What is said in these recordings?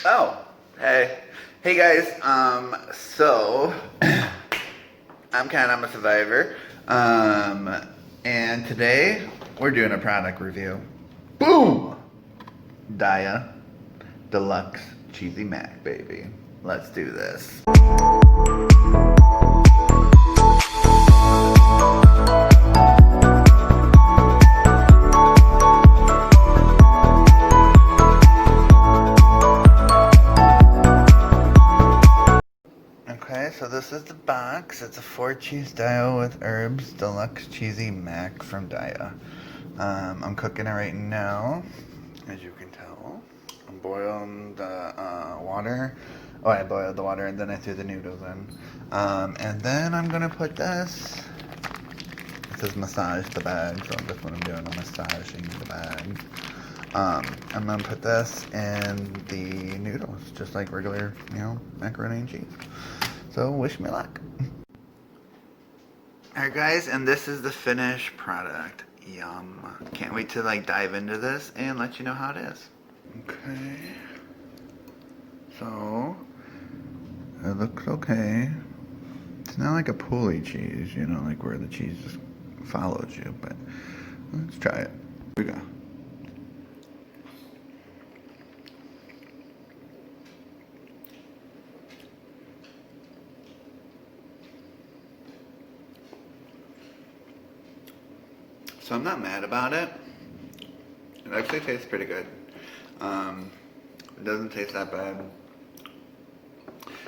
Oh, hey. Hey guys, so I'm Imasurvivor. And today we're doing a product review. Boom! Daiya Deluxe Cheesy Mac, baby. Let's do this. Okay, so this is the box. It's a 4-cheese Daiya with herbs, deluxe cheesy mac from Daiya. I'm cooking it right now, as you can tell. I'm boiling the water. Oh, I boiled the water and then I threw the noodles in. And then I'm gonna put this. It says massage the bag, so that's what I'm doing. I'm massaging the bag. I'm gonna put this in the noodles, just like regular, macaroni and cheese. So wish me luck. Alright guys, and this is the finished product. Yum. Can't wait to dive into this and let you know how it is. Okay. So, it looks okay. It's not like a pulley cheese, like where the cheese just follows you, but let's try it. Here we go. So I'm not mad about it. It actually tastes pretty good. It doesn't taste that bad.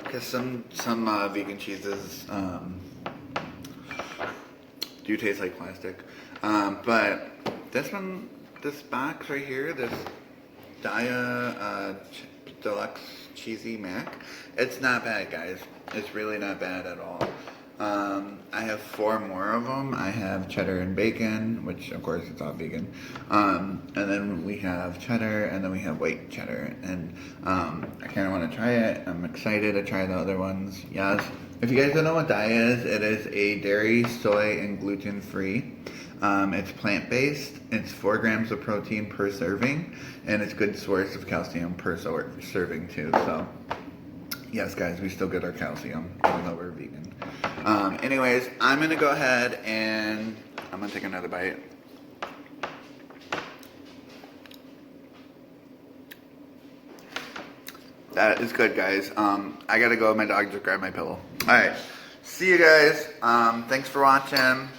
Because some vegan cheeses do taste like plastic. But this box right here, this Daiya Deluxe Cheesy Mac, it's not bad, guys. It's really not bad at all. I have 4 more of them. I have cheddar and bacon, which of course it's all vegan. And then we have cheddar, and then we have white cheddar. And I kind of want to try it. I'm excited to try the other ones. Yes. If you guys don't know what Daiya is, it is a dairy, soy, and gluten-free. It's plant-based. It's 4 grams of protein per serving, and it's a good source of calcium per serving too. So. Yes, guys, we still get our calcium, even though we're vegan. Anyways, I'm going to go ahead and I'm going to take another bite. That is good, guys. I got to go. My dog just grabbed my pillow. Alright, see you guys. Thanks for watching.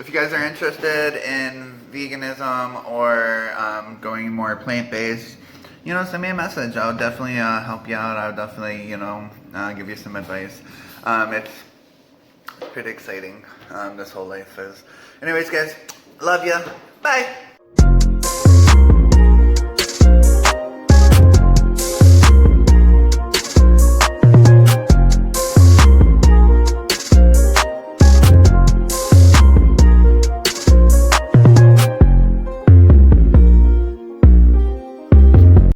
If you guys are interested in veganism or going more plant-based, send me a message. I'll definitely help you out. I'll definitely, give you some advice. It's pretty exciting, this whole life is. Anyways, guys, love ya. Bye.